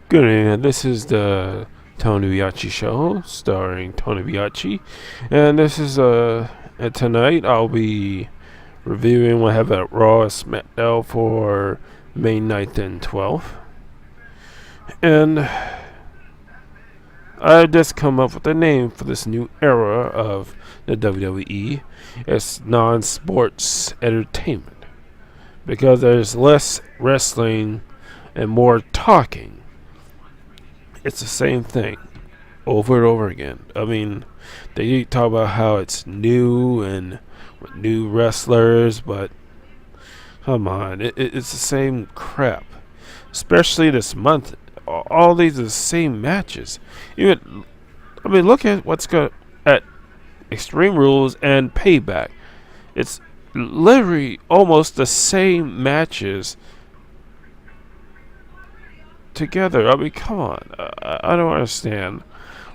Good evening. This is the Tony Biachi Show, starring Tony Biachi, and this is and tonight I'll be reviewing what happened at Raw and Smackdown for May 9th and 12th, and I just come up with a name for this new era of the WWE. It's non-sports entertainment because there's less wrestling and more talking. It's the same thing over and over again. I mean, they talk about how it's new and with new wrestlers, but come on, it's the same crap. Especially this month, all these are the same matches. Look at what's going at Extreme Rules and Payback. It's literally almost the same matches together. I mean, come on. I don't understand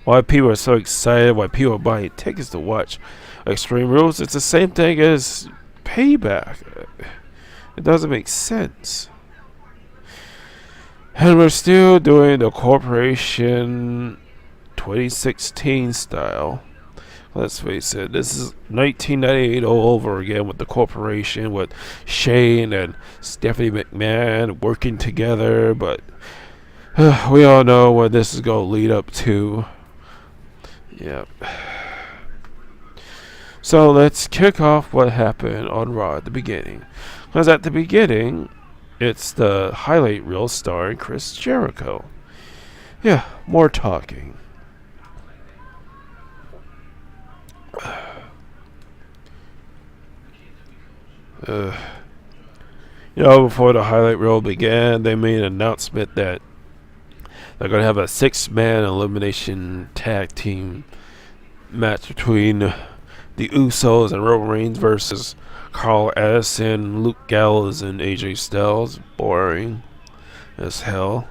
why people are so excited, why people are buying tickets to watch Extreme Rules. It's the same thing as Payback. It doesn't make sense. And we're still doing the Corporation 2016 style. Let's face it, this is 1998 all over again with the Corporation, with Shane and Stephanie McMahon working together, but we all know what this is going to lead up to. Yep. So let's kick off what happened on Raw at the beginning. Because at the beginning, it's the highlight reel starring Chris Jericho. Yeah, more talking. Before the highlight reel began, they made an announcement that they're going to have a 6-man elimination tag team match between the Usos and Roman Reigns versus Carl Addison, Luke Gallows, and AJ Styles. Boring as hell.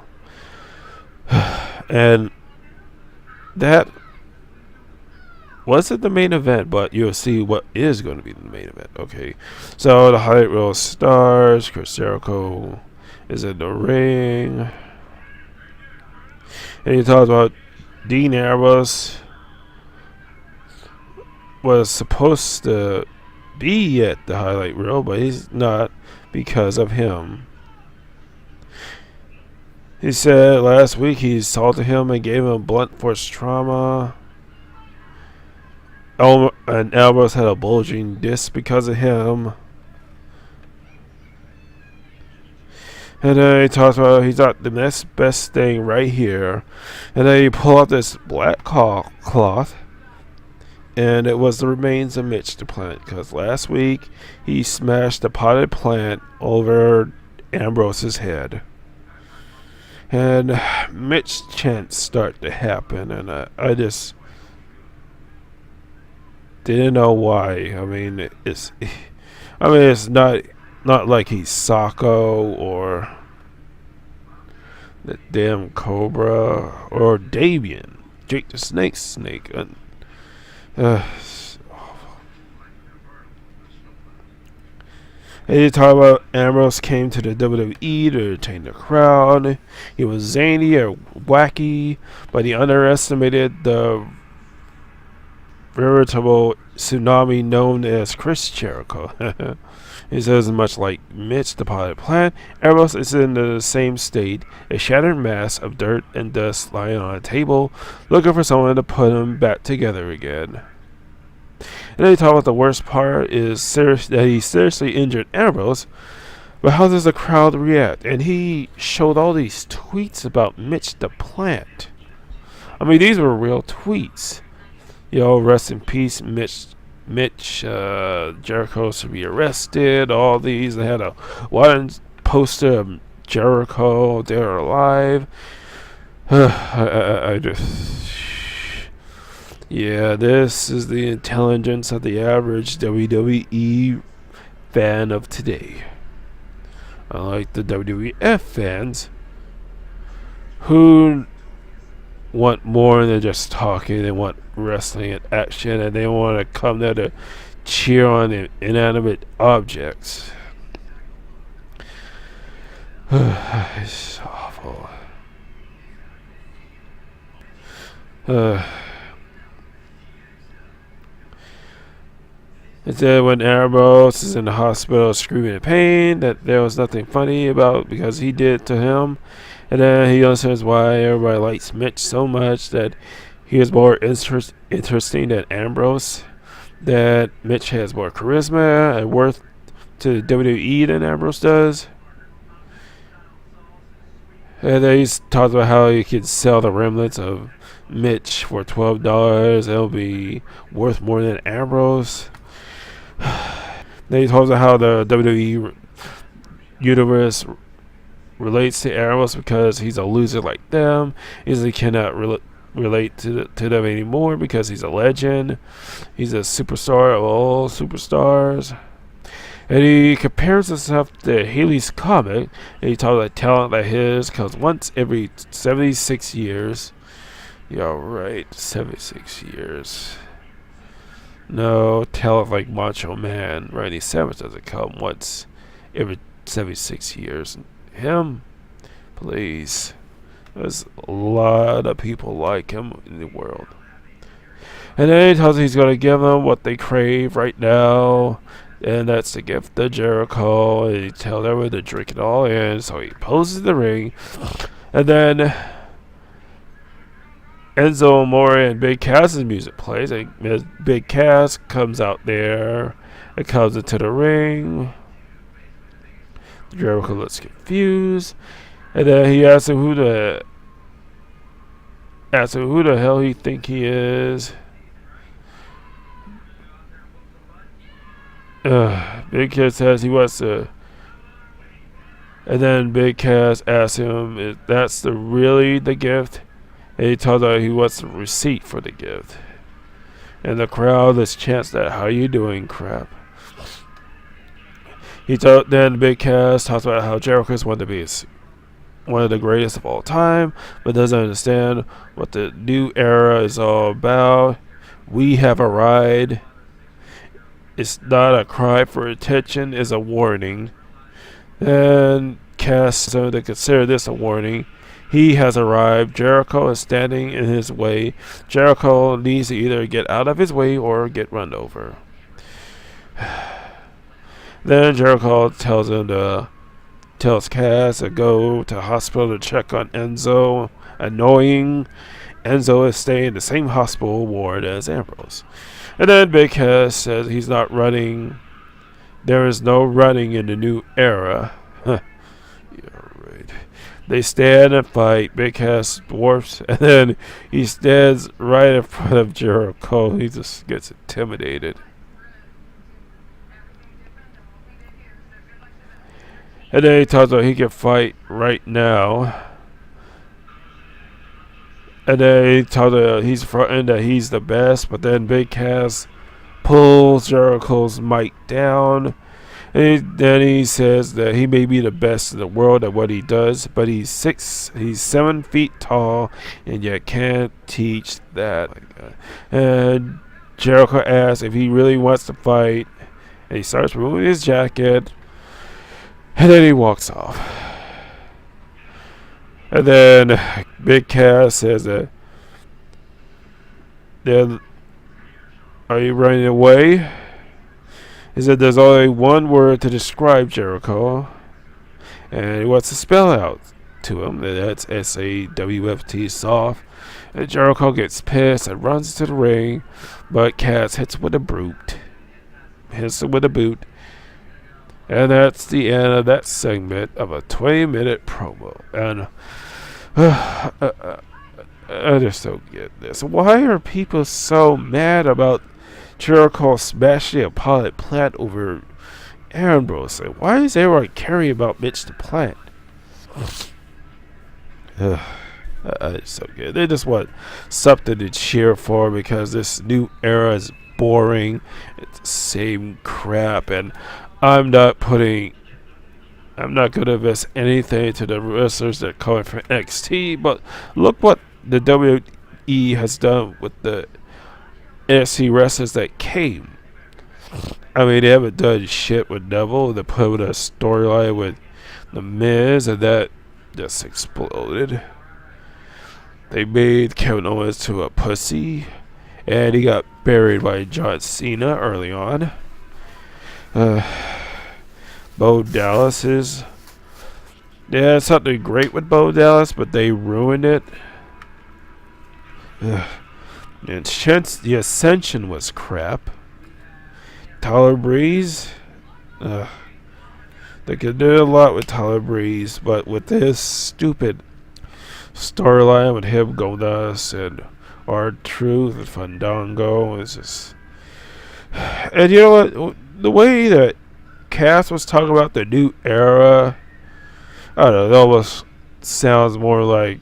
And that wasn't the main event, but you'll see what is going to be the main event. Okay, so the highlight reel stars. Chris Jericho is in the ring. And he talks about Dean Ambrose was supposed to be at the highlight reel, but he's not because of him. He said last week he assaulted him and gave him blunt force trauma. And Ambrose had a bulging disc because of him. And then he talks about he's got the next best thing right here. And then he pulled out this black cloth. And it was the remains of Mitch the plant. Because last week he smashed the potted plant over Ambrose's head. And Mitch chants start to happen. And I just didn't know why. I mean, it's not like he's Socko or the damn Cobra or Davian, Jake the Snake. And, he talked about Ambrose came to the WWE to entertain the crowd. He was zany or wacky, but he underestimated the veritable tsunami known as Chris Jericho. He says, much like Mitch the potted plant, Ambrose is in the same state, a shattered mass of dirt and dust lying on a table, looking for someone to put him back together again. And then he talked about the worst part is that he seriously injured Ambrose, but how does the crowd react? And he showed all these tweets about Mitch the plant. I mean, these were real tweets. Rest in peace, Mitch Jericho should be arrested. All these. They had one poster of Jericho, they're alive. I just. Yeah, this is the intelligence of the average WWE fan of today. Unlike the WWF fans, who want more than just talking. They want wrestling and action, and they want to come there to cheer on inanimate objects. It's awful. Uh, It said when Ambrose is in the hospital screaming in pain that there was nothing funny about because he did to him. And then he understands why everybody likes Mitch so much, that he is more interesting than Ambrose, that Mitch has more charisma and worth to WWE than Ambrose does. And then he's talked about how he could sell the remnants of Mitch for $12. It'll be worth more than Ambrose. Then he talks about how the WWE universe relates to Ambrose because he's a loser like them. He cannot relate to them anymore because he's a legend. He's a superstar of all superstars. And he compares himself to Haley's Comet. And he talks about talent like his, because once every 76 years. Yeah, right, 76 years. No, talent like Macho Man Randy Savage doesn't come once every 76 years. Him, please. There's a lot of people like him in the world. And then he tells he's going to give them what they crave right now. And that's the gift to Jericho. And he tells everyone to drink it all in. So he poses in the ring. And then Enzo Amore and Big Cass's music plays. And Big Cass comes out there and comes into the ring. Jericho looks confused. And then he asks him who the hell he think he is. Big Cass says he wants to. And then Big Cass asks him if that's really the gift. And he tells her he wants a receipt for the gift. And the crowd is chants that "How you doing?" crap. Then Big Cass talks about how Jericho is one of the greatest of all time, but doesn't understand what the new era is all about. We have arrived. It's not a cry for attention, it's a warning. And Cass said to consider this a warning. He has arrived. Jericho is standing in his way. Jericho needs to either get out of his way or get run over. Then Jericho tells Cass to go to the hospital to check on Enzo. Annoying. Enzo is staying in the same hospital ward as Ambrose. And then Big Cass says he's not running. There is no running in the new era. Yeah, right. They stand and fight. Big Cass dwarfs, and then he stands right in front of Jericho. He just gets intimidated. And then he tells him he can fight right now. And then he tells him he's fronting that he's the best, but then Big Cass pulls Jericho's mic down. And then he says that he may be the best in the world at what he does, but he's 7 feet tall, and you can't teach that. And Jericho asks if he really wants to fight, and he starts removing his jacket, and then he walks off. And then Big Cass says that, are you running away? He said there's only one word to describe Jericho, and he wants to spell out to him. That's SAWFT, soft. And Jericho gets pissed and runs to the ring, but Cass hits him with a boot. And that's the end of that segment of a 20-minute promo. And I just don't get this. Why are people so mad about Jericho smashing a pilot plant over Ambrose? Why is everyone caring about Mitch the Plant? It's so good. They just want something to cheer for because this new era is boring. It's the same crap, and I'm not going to invest anything to the wrestlers that are coming from NXT, but look what the WWE has done with the NXT wrestlers that came. I mean, they haven't done shit with Neville. They put with a storyline with The Miz, and that just exploded. They made Kevin Owens to a pussy, and he got buried by John Cena early on. Bo Dallas is... Yeah, something great with Bo Dallas, but they ruined it. And the Ascension was crap. Tyler Breeze... They could do a lot with Tyler Breeze, but with this stupid storyline with him, Goldust, and R-Truth, and Fandango, it's just... And you know what? The way that Cass was talking about the new era, I don't know, it almost sounds more like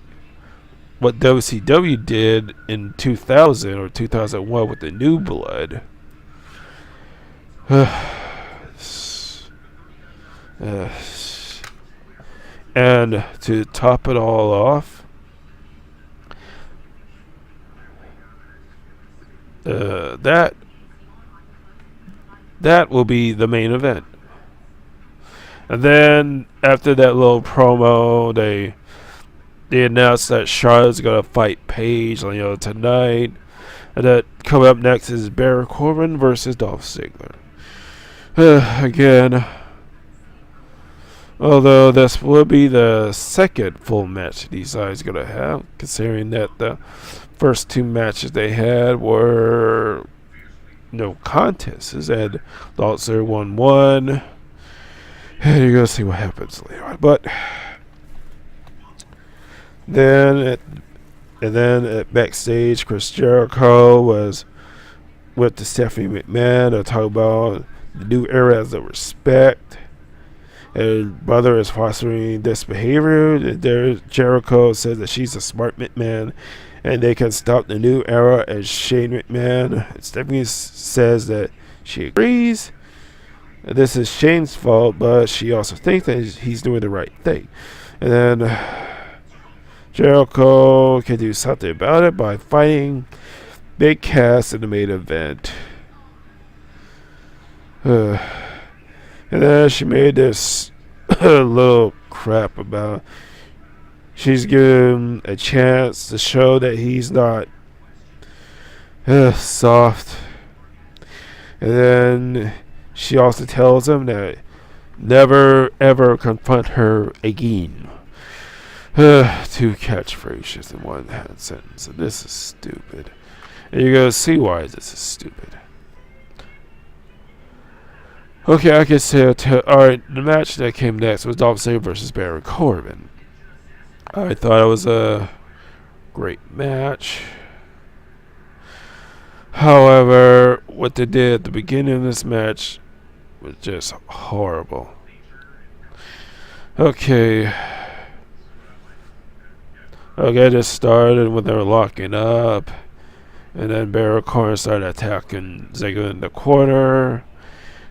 what WCW did in 2000 or 2001 with the New Blood. And to top it all off, that will be the main event. And then after that little promo, they announced that Charlotte's gonna fight Paige, tonight. And that coming up next is Baron Corbin versus Dolph Ziggler. Again, although this will be the second full match these guys gonna have, considering that the first two matches they had were no contests, and Dolph Ziggler won one, and you're gonna see what happens later on. But then at backstage, Chris Jericho was with the Stephanie McMahon to talk about the new era as a respect. And brother is fostering this behavior. There, Jericho says that she's a smart McMahon, and they can stop the new era as Shane McMahon. And Stephanie says that she agrees. And this is Shane's fault, but she also thinks that he's doing the right thing. And then Jericho can do something about it by fighting Big Cass in the main event. And then she made this little crap about she's given him a chance to show that he's not soft. And then she also tells him that never ever confront her again. Two catchphrases in one sentence, and this is stupid. And you're gonna see why this is stupid. Okay, I can say alright, the match that came next was Dolph Ziggler versus Baron Corbin. I thought it was a great match. However, what they did at the beginning of this match was just horrible. Okay, this started when they were locking up, and then Baron Corbin started attacking Ziggler in the corner.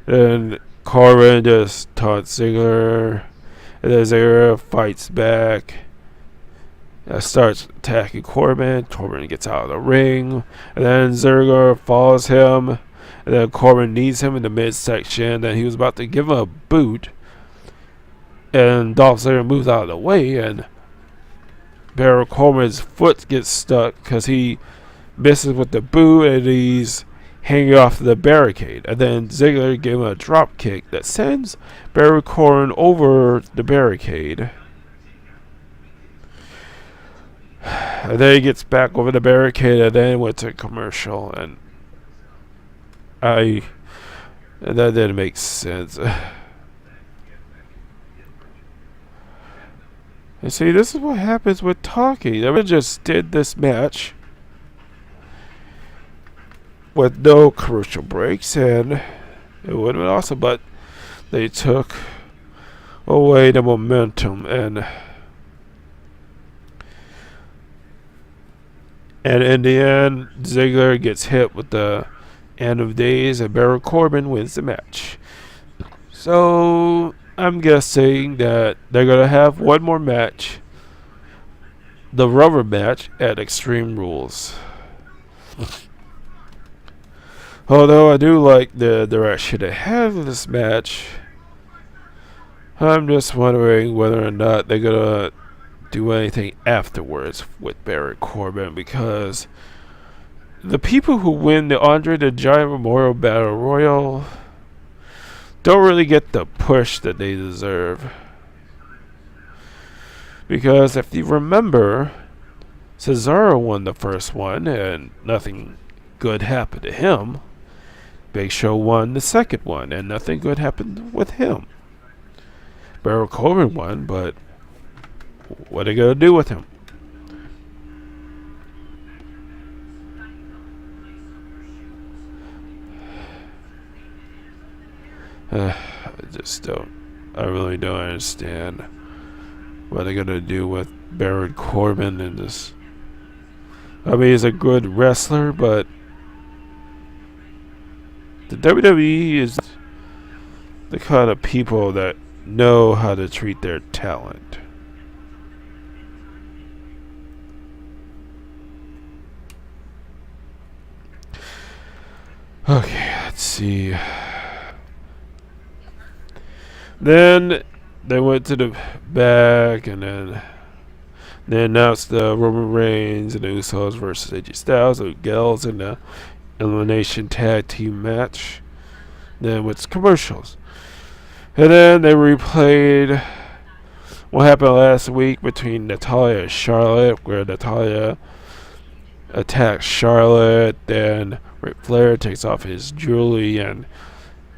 Then Corbin just taunts Ziggler, and then Ziggler fights back. Starts attacking Corbin. Corbin gets out of the ring, and then Ziggler follows him, and then Corbin knees him in the midsection. Then he was about to give him a boot, and Dolph Ziggler moves out of the way, and Baron Corbin's foot gets stuck because he misses with the boot, and he's hanging off the barricade. And then Ziggler gave him a drop kick that sends Baron Corbin over the barricade. And then he gets back over the barricade, and then went to commercial, and that didn't make sense. And see, this is what happens with talking. They just did this match with no commercial breaks, and it would have been awesome, but they took away the momentum, and in the end, Ziggler gets hit with the end of days, and Baron Corbin wins the match. So I'm guessing that they're gonna have one more match, the rubber match at Extreme Rules. Although I do like the direction they have in this match, I'm just wondering whether or not they're gonna do anything afterwards with Baron Corbin, because the people who win the Andre the Giant Memorial Battle Royal don't really get the push that they deserve. Because if you remember, Cesaro won the first one and nothing good happened to him. Big Show won the second one and nothing good happened with him. Baron Corbin won, but what are they going to do with him? I really don't understand what they're going to do with Baron Corbin in this. I mean, he's a good wrestler, but the WWE is the kind of people that know how to treat their talent. Okay, let's see. Then they went to the back, and then they announced the Roman Reigns and the Usos versus AJ Styles and Gals in the Elimination Tag Team match. Then with commercials. And then they replayed what happened last week between Natalya and Charlotte, where Natalya attacks Charlotte, then Ric Flair takes off his jewelry and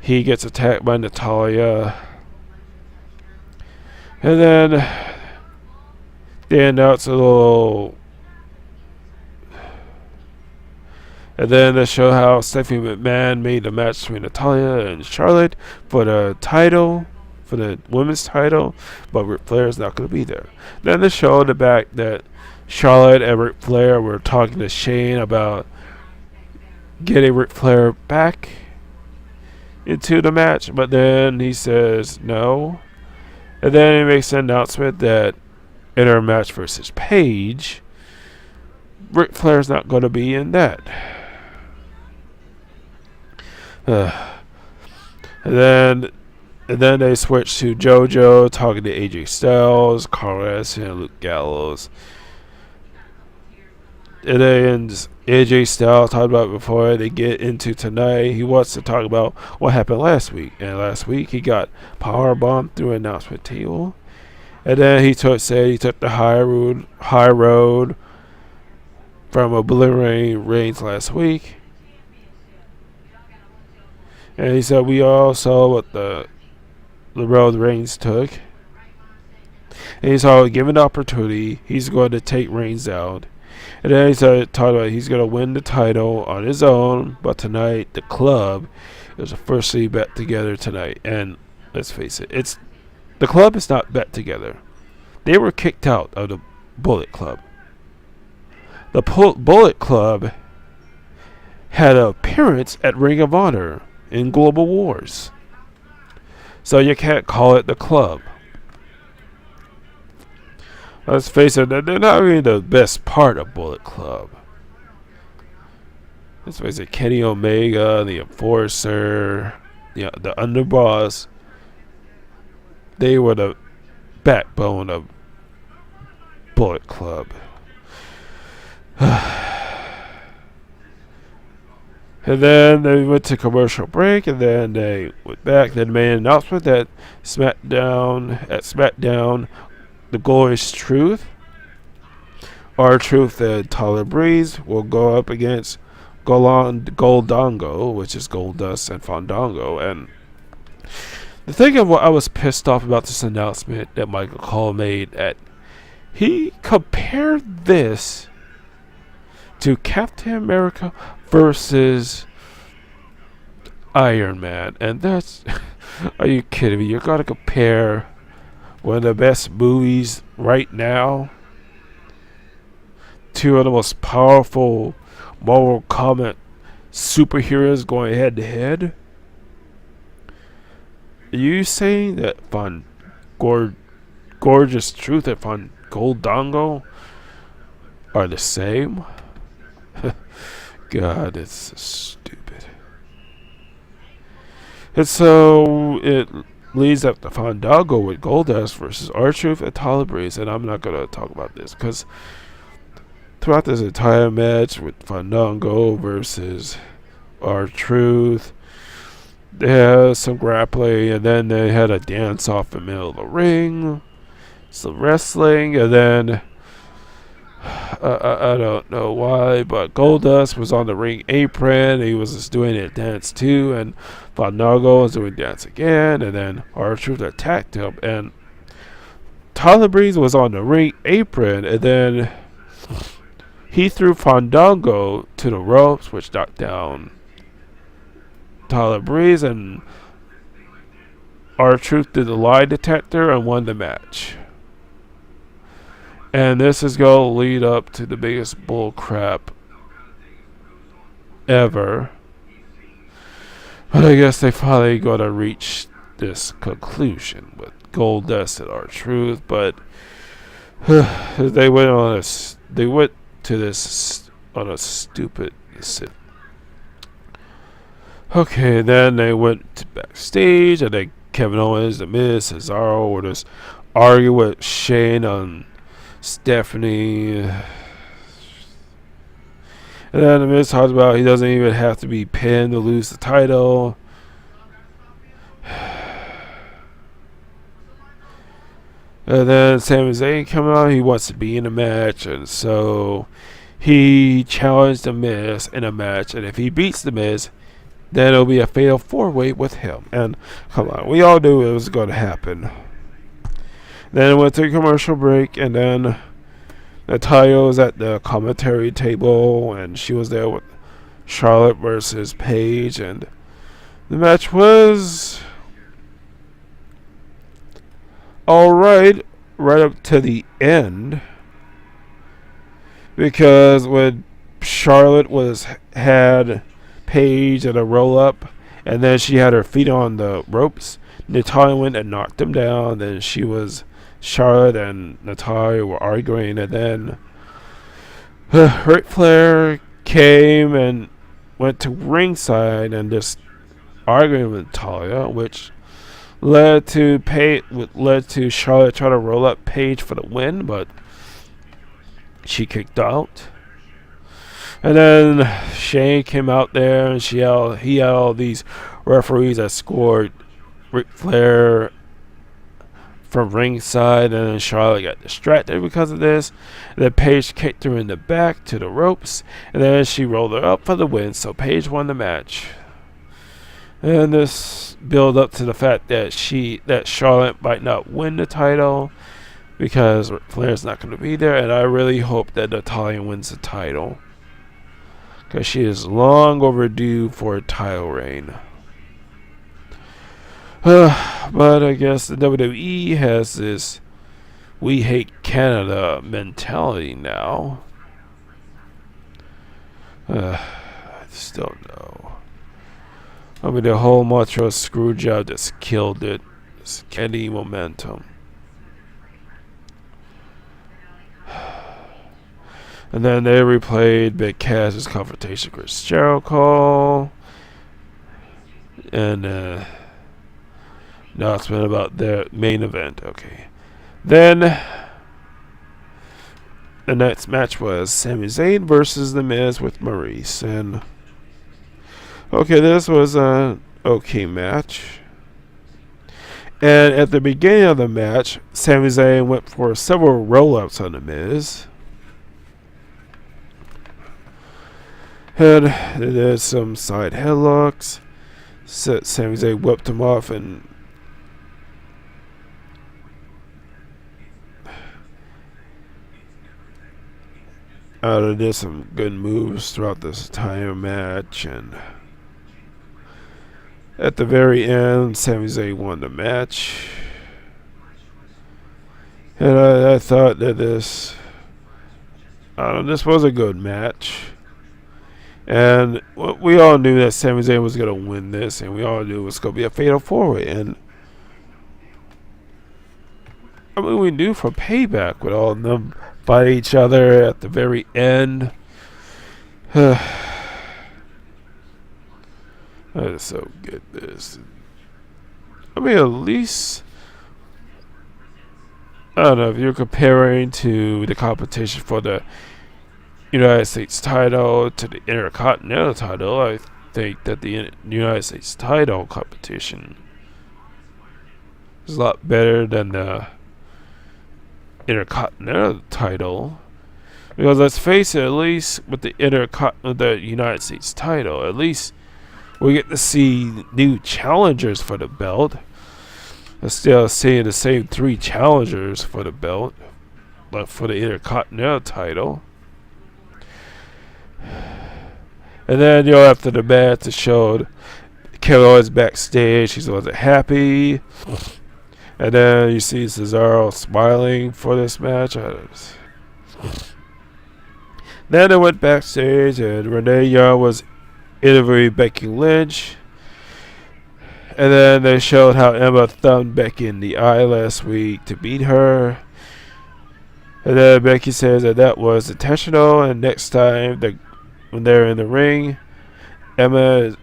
he gets attacked by Natalya. And then they announce a little. And then they show how Stephanie McMahon made a match between Natalya and Charlotte for the title, for the women's title, but Ric Flair is not going to be there. Then they show the back that Charlotte and Ric Flair were talking to Shane about getting Ric Flair back into the match, but then he says no. And then he makes an announcement that in her match versus Paige, Ric Flair's not going to be in that. And then they switch to JoJo talking to AJ Styles, Carlos, and Luke Gallows. And then AJ Styles talked about before they get into tonight. He wants to talk about what happened last week. And last week he got powerbombed through an announcement table. And then he said he took the high road from obliterating Reigns last week. And he said we all saw what the road Reigns took. And he saw, given the opportunity, he's going to take Reigns out. And then he started talking about he's going to win the title on his own. But tonight, the club is officially bet together tonight. And let's face it, the club is not bet together. They were kicked out of the Bullet Club. The Bullet Club had an appearance at Ring of Honor in Global Wars. So you can't call it the club. Let's face it, they're not really the best part of Bullet Club. Let's face it, Kenny Omega, the Enforcer, the Underboss, they were the backbone of Bullet Club. And then they went to commercial break, and then they went back. Then made an announcement that SmackDown, the Glorious Truth, R-Truth and Tyler Breeze will go up against Goldango, which is Goldust and Fandango. And the thing of what I was pissed off about this announcement that Michael Cole made, that he compared this to Captain America versus Iron Man. And that's, are you kidding me? You're going to compare one of the best movies right now, two of the most powerful Marvel comic superheroes going head to head? Are you saying that Gorgeous Truth and Goldango are the same? God, it's so stupid. And so it leads up to Fandango with Goldust versus R-Truth and Tyler Breeze. And I'm not going to talk about this because throughout this entire match with Fandango versus R-Truth, they had some grappling, and then they had a dance off in the middle of the ring, some wrestling, and then I don't know why, but Goldust was on the ring apron. He was just doing a dance too, and Fandango was doing dance again, and then R-Truth attacked him, and Tyler Breeze was on the ring apron, and then he threw Fandango to the ropes, which knocked down Tyler Breeze, and R-Truth did the lie detector and won the match. And this is going to lead up to the biggest bull crap ever. But I guess they finally got to reach this conclusion with Goldust and R-Truth. But they went to this on a stupid decision. Okay, then they went to backstage, and then Kevin Owens, The Miz, Cesaro were just arguing with Shane on Stephanie. And then The Miz talks about he doesn't even have to be pinned to lose the title. And then Sami Zayn come out, he wants to be in a match, and so he challenged The Miz in a match, and if he beats The Miz, then it'll be a fatal 4-way with him. And come on, we all knew it was going to happen. Then it went to a commercial break, and then Natalya was at the commentary table, and she was there with Charlotte versus Paige, and the match was alright right up to the end, because when Charlotte had Paige at a roll up, and then she had her feet on the ropes, Natalya went and knocked him down. Then Charlotte and Natalya were arguing, and then Ric Flair came and went to ringside and just arguing with Natalya, which led to Charlotte trying to roll up Paige for the win, but she kicked out. And then Shane came out there, and he had all these referees that scored Ric Flair from ringside, and then Charlotte got distracted because of this. And then Paige kicked her in the back to the ropes, and then she rolled her up for the win, so Paige won the match. And this built up to the fact that Charlotte might not win the title because Ric Flair's not going to be there, and I really hope that Natalya wins the title, because she is long overdue for a title reign. But I guess the WWE has this "we hate Canada" mentality now. I just don't know. I mean, the whole Montreal Screwjob just killed it. Just any momentum. And then they replayed Big Cass's confrontation with Chris Jericho. And announcement about their main event. Okay. Then the next match was Sami Zayn versus The Miz with Maurice. And okay, this was an okay match. And at the beginning of the match, Sami Zayn went for several roll-ups on The Miz. And they did some side headlocks. Sami Zayn whipped him off, and did some good moves throughout this entire match. And at the very end, Sami Zayn won the match. And I thought that this was a good match. And we all knew that Sami Zayn was going to win this, and we all knew it was going to be a fatal 4-way. And I mean, we knew for Payback with all of them fight each other at the very end. That is so good. This. I mean, at least, I don't know, if you're comparing to the competition for the United States title to the Intercontinental title, I think that the United States title competition is a lot better than the Intercontinental title. Because let's face it, at least with the the United States title, at least we get to see new challengers for the belt. Instead of seeing the same 3 challengers for the belt, but for the Intercontinental title. And then, after the match, it showed Kevin Owens backstage. He wasn't happy. And then you see Cesaro smiling for this match. Then they went backstage, and Renee Young was interviewing Becky Lynch. And then they showed how Emma thumbed Becky in the eye last week to beat her. And then Becky says that was intentional, and next time when they're in the ring, Emma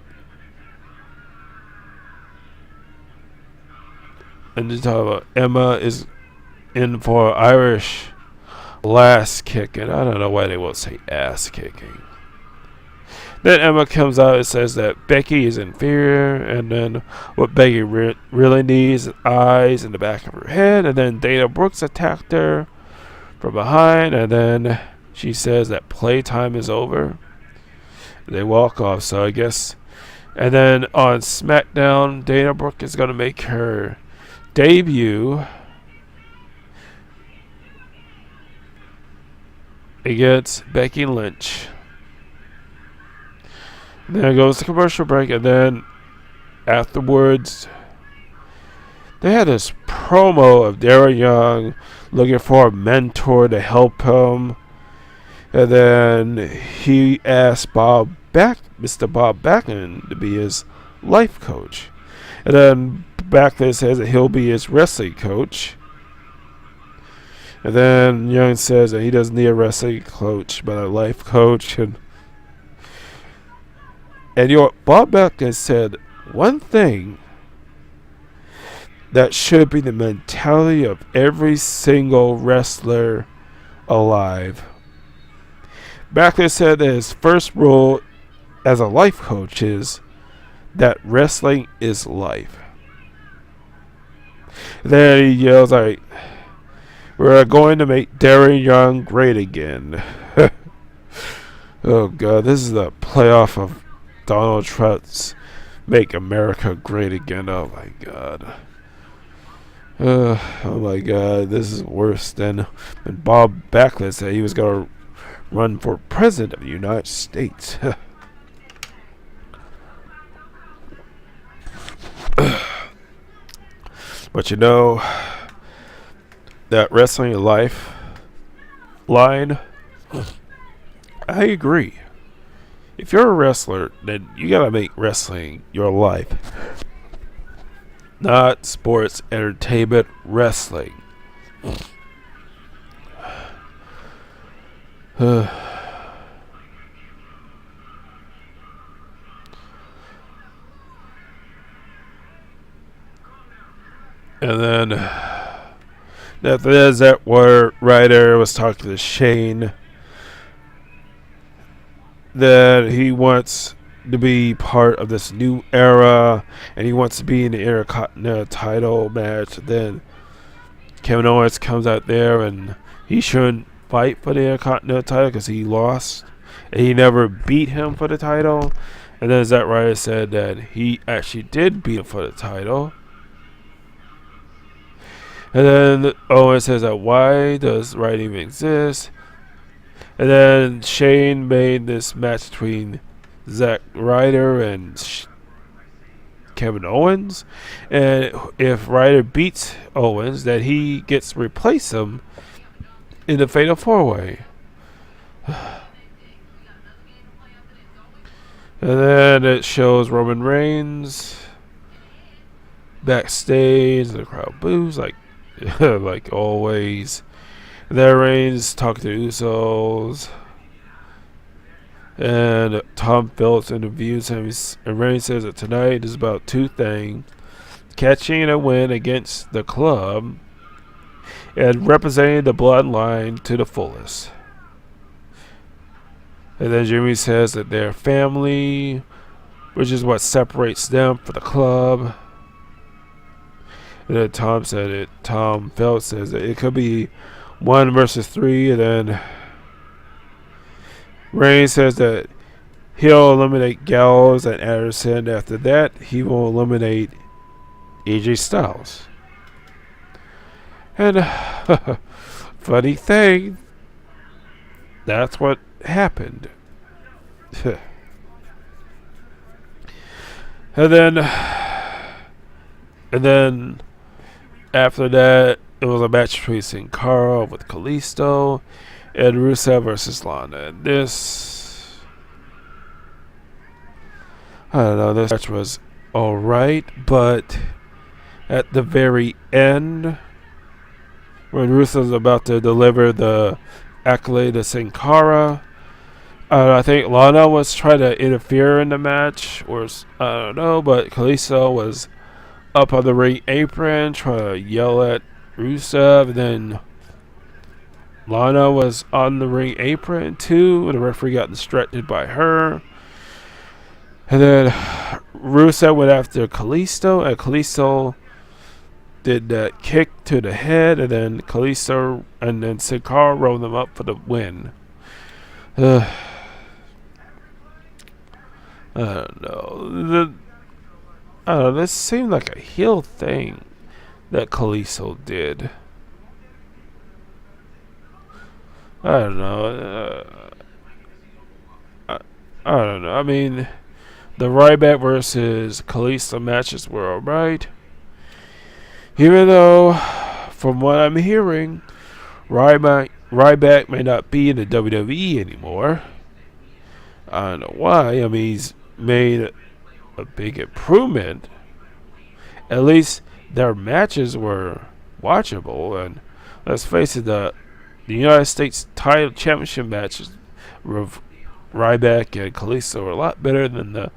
is in for Irish ass kicking. I don't know why they won't say ass kicking. Then Emma comes out and says that Becky is inferior, and then what Becky really needs is eyes in the back of her head. And then Dana Brooks attacked her from behind, and then she says that playtime is over. They walk off, so I guess. And then on SmackDown, Dana Brooke is going to make her debut against Becky Lynch. And then it goes to commercial break, and then afterwards, they had this promo of Darren Young looking for a mentor to help him. And then he asked Mr. Bob Backlund to be his life coach. And then Backlund says that he'll be his wrestling coach. And then Young says that he doesn't need a wrestling coach, but a life coach. And Bob Backlund said one thing that should be the mentality of every single wrestler alive. Backlund said that his first rule as a life coach is that wrestling is life. Then he yells like, "We're going to make Darren Young great again." Oh God, this is the playoff of Donald Trump's "Make America Great Again." Oh my God. Oh my God, this is worse than when Bob Backlund said he was going to run for president of the United States. But that wrestling life line, I agree. If you're a wrestler, then you gotta make wrestling your life. Not sports, entertainment, wrestling. And then after that writer was talking to Shane that he wants to be part of this new era and he wants to be in the Intercontinental title match. Then Kevin Owens comes out there and he shouldn't fight for the Intercontinental title because he lost and he never beat him for the title. And then Zack Ryder said that he actually did beat him for the title. And then Owen says that why does Ryder even exist? And then Shane made this match between Zack Ryder and Kevin Owens. And if Ryder beats Owens, then he gets to replace him in the Fatal 4-Way. And then it shows Roman Reigns backstage. The crowd boos like like always. And then Reigns talking to the Usos. And Tom Phillips interviews him. And Reigns says that tonight is about two things. catching a win against the club and representing the bloodline to the fullest. And then Jimmy says that they're family, which is what separates them from the club. And then Tom Phelps says that it could be 1 versus 3. And then Reigns says that he'll eliminate Gallows and Anderson. After that, he will eliminate AJ Styles. And funny thing, that's what happened. and then after that, it was a match between Sin Cara with Kalisto and Rusev versus Lana. And this, I don't know, this match was alright, but at the very end, when Rusev was about to deliver the accolade to Sin Cara, I think Lana was trying to interfere in the match, or I don't know, but Kalisto was up on the ring apron trying to yell at Rusev, and then Lana was on the ring apron too, and the referee got distracted by her. And then Rusev went after Kalisto, and Kalisto did that kick to the head, and then Kalisto and then Sin Cara rolled them up for the win. I don't know. This seemed like a heel thing that Kalisto did. I don't know. I don't know. I mean, the Ryback versus Kalisto matches were alright. Even though, from what I'm hearing, Ryback may not be in the WWE anymore. I don't know why. I mean, he's made a big improvement. At least their matches were watchable. And let's face it, the United States title championship matches with Ryback and Kalisto are a lot better than the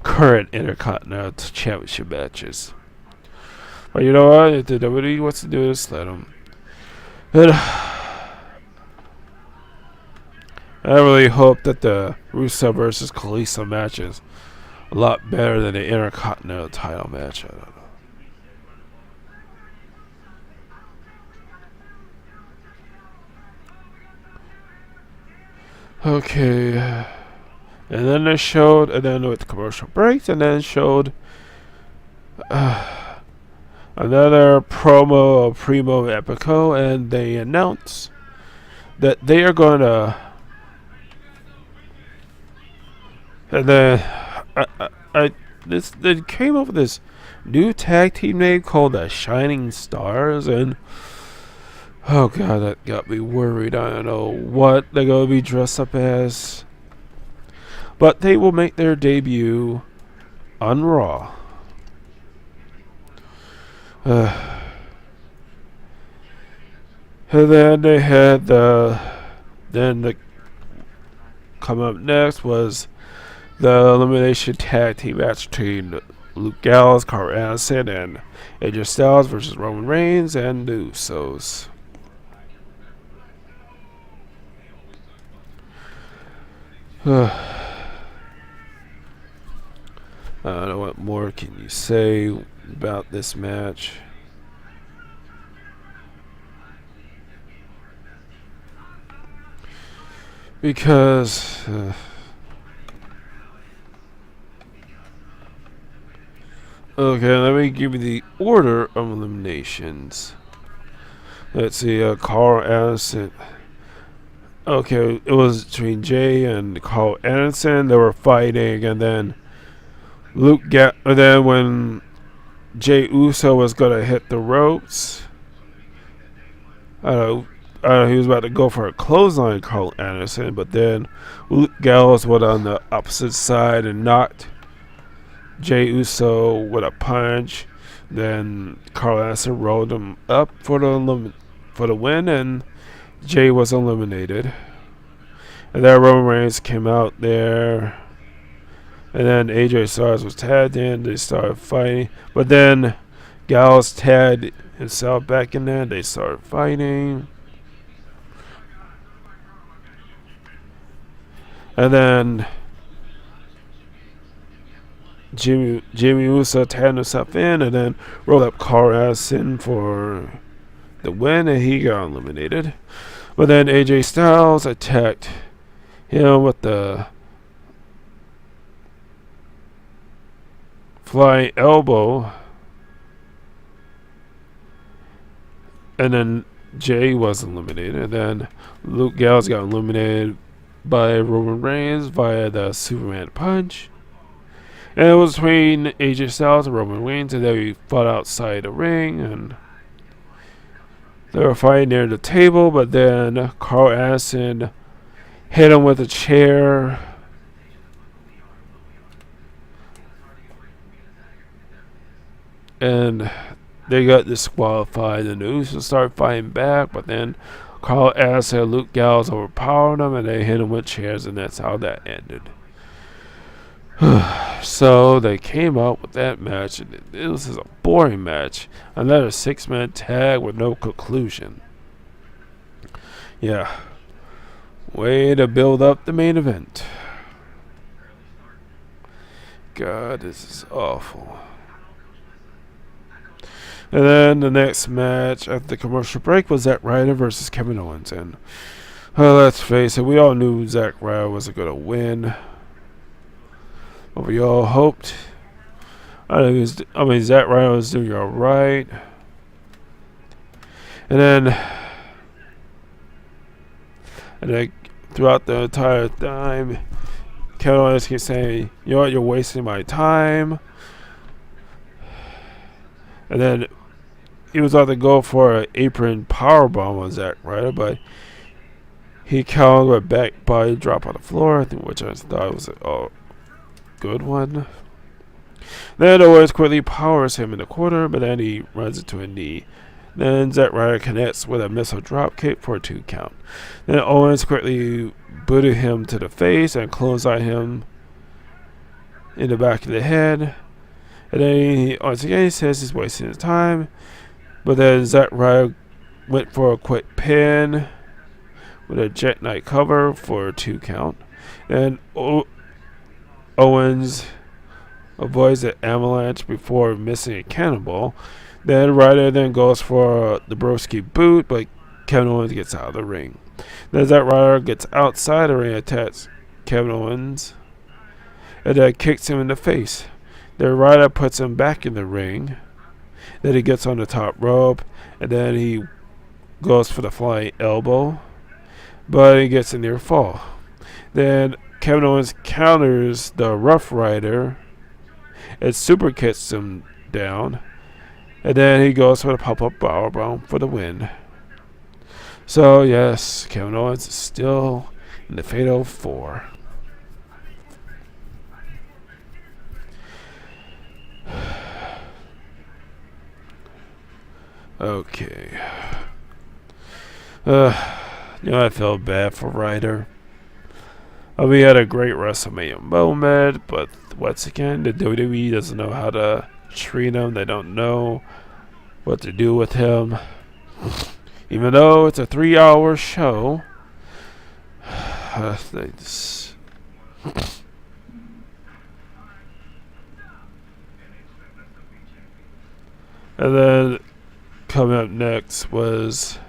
current Intercontinental Championship matches. But you know what? If the WWE wants to do this, let them. And I really hope that the Rusev versus Kalisto match is a lot better than the Intercontinental title match. I don't know. Okay. And then they showed, and then with the commercial breaks, and then showed another promo of Primo Epico, and they announced that they are going to. And then they came up with this new tag team name called the Shining Stars, and oh god, that got me worried. I don't know what they're going to be dressed up as, but they will make their debut on Raw. And then they had the come up next was the elimination tag team match between Luke Gallows, Carl Anderson, and AJ Styles versus Roman Reigns and the Usos. I don't know what more can you say about this match. Because okay, let me give you the order of eliminations. Let's see, Carl Anderson. Okay, it was between Jay and Carl Anderson. They were fighting, and then and then when Jay Uso was gonna hit the ropes, I don't know, he was about to go for a clothesline, Carl Anderson, but then Luke Gallows went on the opposite side and knocked Jay Uso with a punch. Then Carl Anderson rolled him up for the win, and Jay was eliminated. And then Roman Reigns came out there, and then AJ Styles was tagged in. They started fighting, but then Gallows tagged himself back in there. They started fighting. And then Jimmy Uso tagged himself in and then rolled up Carl for the win, and he got eliminated. But then AJ Styles attacked him with the flying elbow, and then Jay was eliminated. And then Luke Gallows got eliminated by Roman Reigns via the Superman punch. And it was between AJ Styles and Roman Reigns, and they fought outside the ring, and they were fighting near the table, but then Carl Anderson hit him with a chair. And they got disqualified, and the Usos started fighting back, but then Carl Anderson and Luke Gallows overpowered them, and they hit him with chairs, and that's how that ended. So they came out with that match, and it was just a boring match. Another 6-man tag with no conclusion. Yeah. Way to build up the main event. God, this is awful. And then the next match after the commercial break was Zack Ryder versus Kevin Owens. And let's face it, we all knew Zack Ryder wasn't going to win. But we all hoped. Zack Ryder was doing alright. And then throughout the entire time, Kevin Owens keeps saying, "You know what, you're wasting my time." And then he was about to go for an apron powerbomb on Zack Ryder, but he countered with a back body drop on the floor, which I thought was a good one. Then Owens quickly powers him in the corner, but then he runs into a knee. Then Zack Ryder connects with a missile drop kick for a 2 count. Then Owens quickly booted him to the face and clotheslined him in the back of the head. And then once again he says he's wasting his time. But then Zack Ryder went for a quick pin with a jackknife cover for a 2 count. And Owens avoids the avalanche before missing a cannonball. Then Ryder then goes for the broski boot, but Kevin Owens gets out of the ring. Then Zack Ryder gets outside the ring, attacks Kevin Owens, and then kicks him in the face. Then Ryder puts him back in the ring. Then he gets on the top rope, and then he goes for the flying elbow, but he gets a near fall. Then Kevin Owens counters the Rough Rider and super kicks him down, and then he goes for the pop-up powerbomb for the win. So yes, Kevin Owens is still in the Fatal 4. Okay. I felt bad for Ryder. We had a great WrestleMania moment, but once again, the WWE doesn't know how to treat him. They don't know what to do with him. Even though it's a 3-hour show, they just... And then coming up next was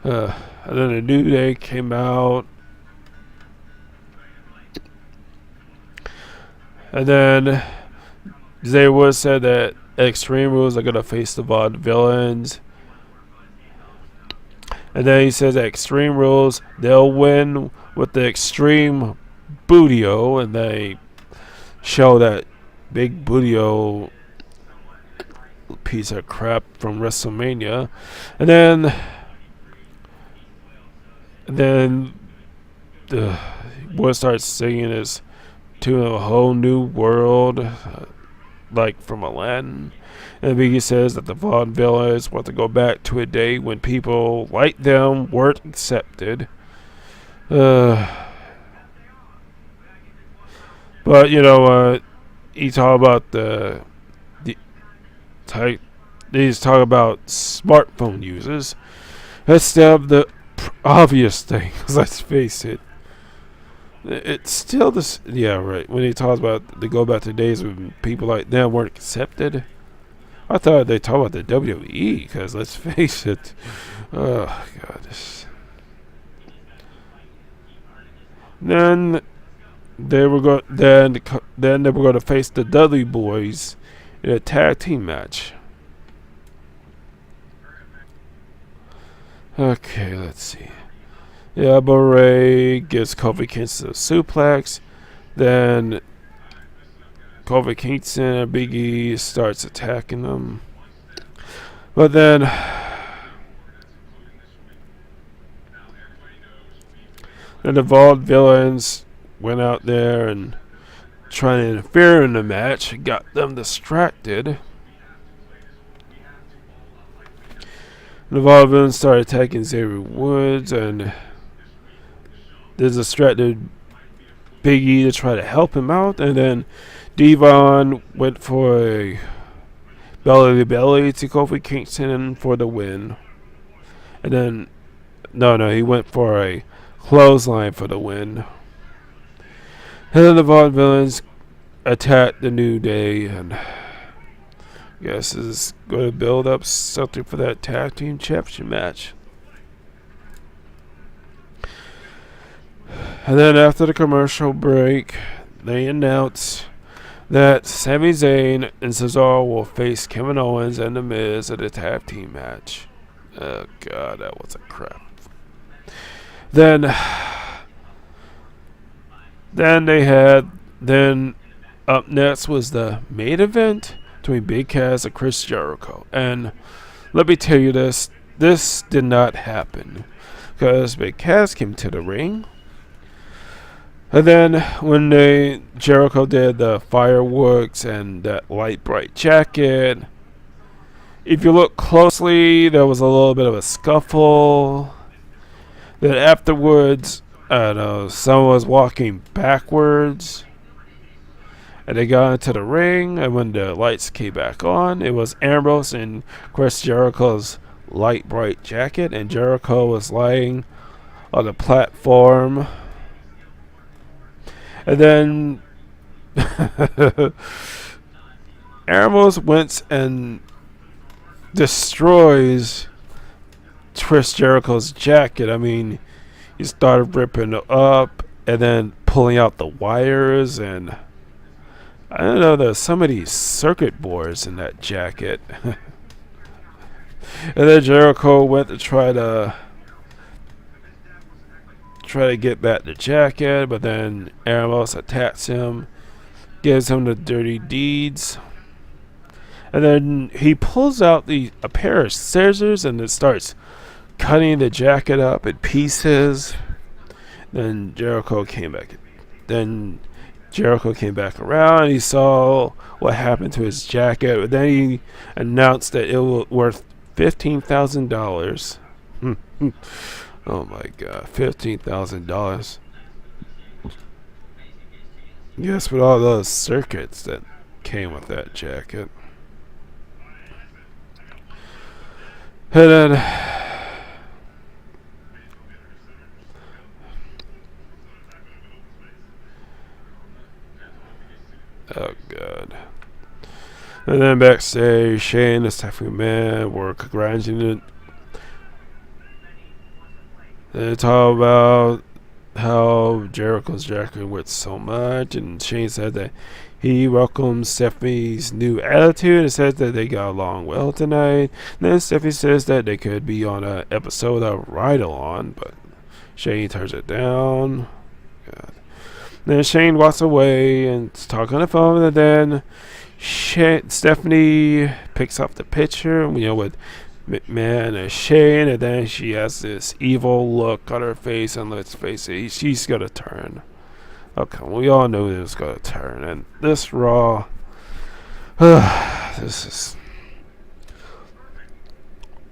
and then a New Day came out, and then Zay Wood said that Extreme Rules are gonna face the Vaughn Villains, and then he says that Extreme Rules they'll win with the Extreme Bootio, and they show that big Bootio piece of crap from WrestleMania, and then the boy starts singing his to a whole new world, like from Aladdin. And Biggie says that the Vaughn Villains want to go back to a day when people like them weren't accepted. But you know, he talk about the type. He's talking about smartphone users. Let's stab the obvious thing. 'Cause let's face it, it's still this. Yeah, right. When he talks about they go back to days when people like them weren't accepted. I thought they talk about the WWE because let's face it. Oh God. Then they were going. Then they were going to face the Dudley Boys in a tag team match. Okay, let's see. Yeah, Ray gives Kofi Kingston a suplex. Then Kofi Kingston and Big E starts attacking them. But then the Evolved Villains went out there and trying to interfere in the match. Got them distracted. The Evolved Villains started attacking Xavier Woods and they distracted Big E to try to help him out. And then Devon went for a belly to belly to Kofi Kingston for the win. And then, no, he went for a clothesline for the win. And then the Vaudevillains attacked the New Day, and I guess is going to build up something for that tag team championship match. And then after the commercial break, they announced that Sami Zayn and Cesaro will face Kevin Owens and The Miz at a tag team match. Oh God, that was a crap. Then up next was the main event between Big Cass and Chris Jericho. And let me tell you this did not happen because Big Cass came to the ring. And then when Jericho did the fireworks and that light bright jacket, if you look closely, there was a little bit of a scuffle. Then afterwards, I don't know, someone was walking backwards. And they got into the ring, and when the lights came back on, it was Ambrose in Chris Jericho's light bright jacket, and Jericho was lying on the platform. And then Ambrose went and destroys Chris Jericho's jacket. I mean, he started ripping it up and then pulling out the wires, and I don't know, there's so many circuit boards in that jacket. And then Jericho went to try to get back the jacket, but then Ambrose attacks him, gives him the dirty deeds, and then he pulls out a pair of scissors and it starts cutting the jacket up in pieces. Then Jericho came back. Around and he saw what happened to his jacket. But then he announced that it was worth $15,000. Oh my God, $15,000. Yes, with all those circuits that came with that jacket. And then oh God. And then backstage, Shane and Stephanie Man were congratulating. They talk about how Jericho's jacket worth so much, and Shane said that he welcomes Stephanie's new attitude and says that they got along well tonight. And then Stephanie says that they could be on an episode of Ride Along, but Shane turns it down. God. Then Shane walks away and is talking on the phone, and then Stephanie picks up the picture, with McMahon and Shane, and then she has this evil look on her face, and let's face it, she's gonna turn. Okay, we all know it was gonna turn, and this Raw, this is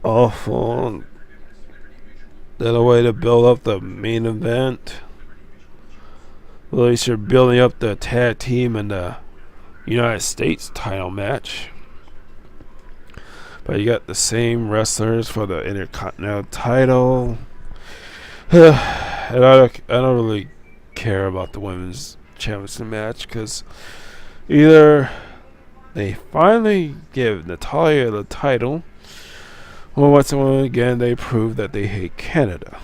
awful. Then a way to build up the main event. Well, at least you're building up the tag team and the United States title match. But you got the same wrestlers for the Intercontinental title. And I don't really care about the women's championship match because either they finally give Natalia the title, or once again they prove that they hate Canada.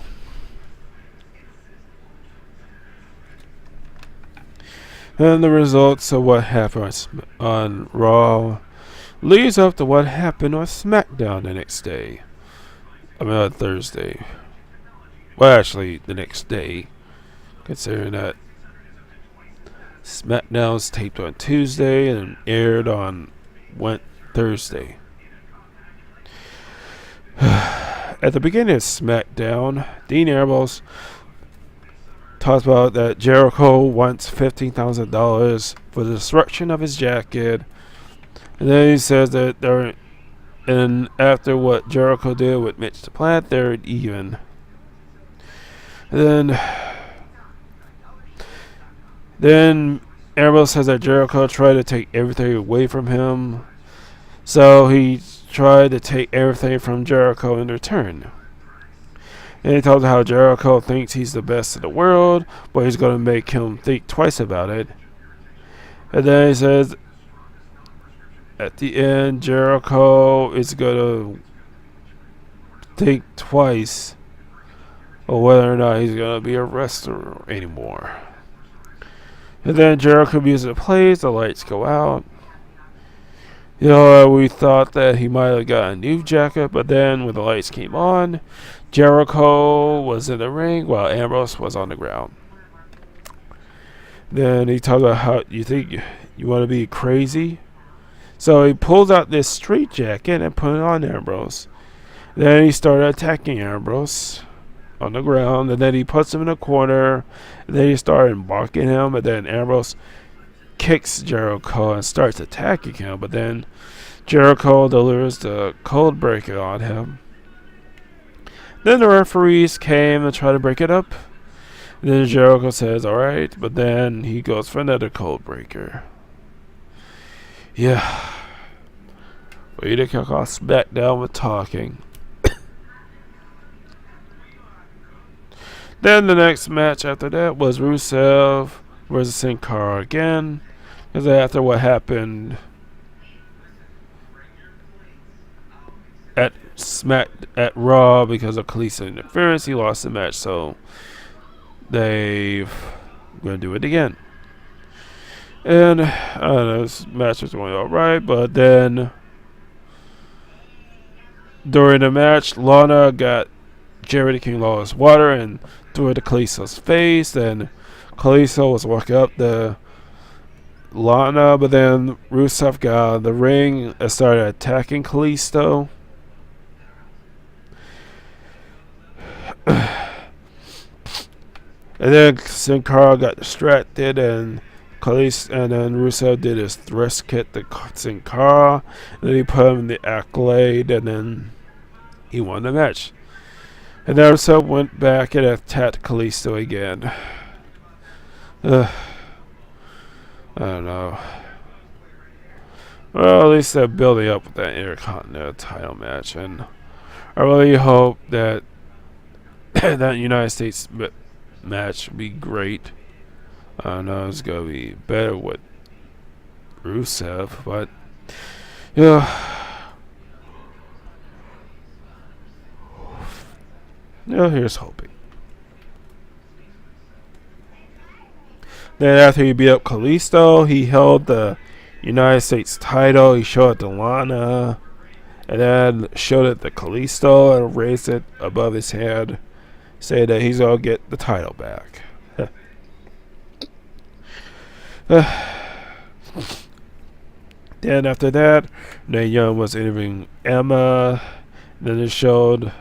And the results of what happened on Raw leads up to what happened on SmackDown the next day. On Thursday. Well, actually, the next day, considering that SmackDown was taped on Tuesday and aired on Thursday. At the beginning of SmackDown, Dean Ambrose talks about that Jericho wants $15,000 for the destruction of his jacket, and then he says that and after what Jericho did with Mitch the Plant, they're even. And then Ambrose says that Jericho tried to take everything away from him, so he tried to take everything from Jericho in return. And he tells how Jericho thinks he's the best in the world, but he's going to make him think twice about it. And then he says at the end, Jericho is going to think twice on whether or not he's going to be a wrestler anymore. And then Jericho music plays, the lights go out. We thought that he might have got a new jacket, but then when the lights came on, Jericho was in the ring while Ambrose was on the ground. Then he talked about how you think you want to be crazy. So he pulls out this straight jacket and put it on Ambrose. Then he started attacking Ambrose on the ground, and then he puts him in a corner, and then he started barking him, and then Ambrose kicks Jericho and starts attacking him, but then Jericho delivers the cold breaker on him. Then the referees came and tried to break it up. And then Jericho says, alright, but then he goes for another cold breaker. Yeah. Way to kick off SmackDown with talking. Then the next match after that was Rusev versus Sin Cara again. Because after what happened at Raw because of Kalisto interference, he lost the match, so they're gonna do it again. And I don't know, this match was going alright, but then during the match, Lana got Jerry the King Lawler's water and threw it to Kalisto's face. Then Kalisto was walking up the Lana, but then Rusev got out of the ring and started attacking Kalisto. And then Sin Cara got distracted, and then Rusev did his thrust kick to Sin Cara, and then he put him in the accolade, and then he won the match. And then Rusev went back and attacked Kalisto again. I don't know. Well, at least they're building up with that Intercontinental title match, and I really hope that that United States match will be great. I know it's gonna be better with Rusev, but here's hoping. Then after he beat up Kalisto, he held the United States title. He showed it to Lana, and then showed it to Kalisto and raised it above his head, saying that he's gonna get the title back. Then after that, Mae Young was interviewing Emma. Then it showed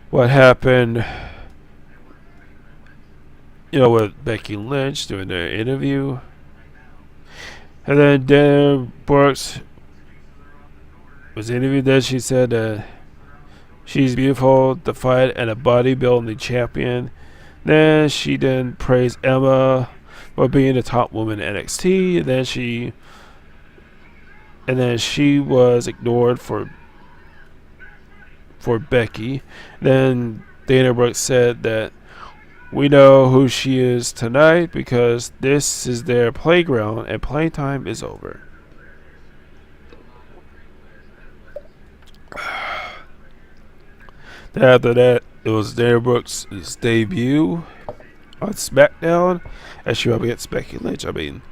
what happened, with Becky Lynch doing their interview. And then Dan Brooks was interviewed. Then she said that She's beautiful, defiant, and a bodybuilding champion. Then she praised Emma for being the top woman in NXT. And then she was ignored for Becky. Then Dana Brooke said that we know who she is tonight because this is their playground and playtime is over. Then after that, it was Dana Brooks' debut on SmackDown as she went against Becky Lynch. I mean,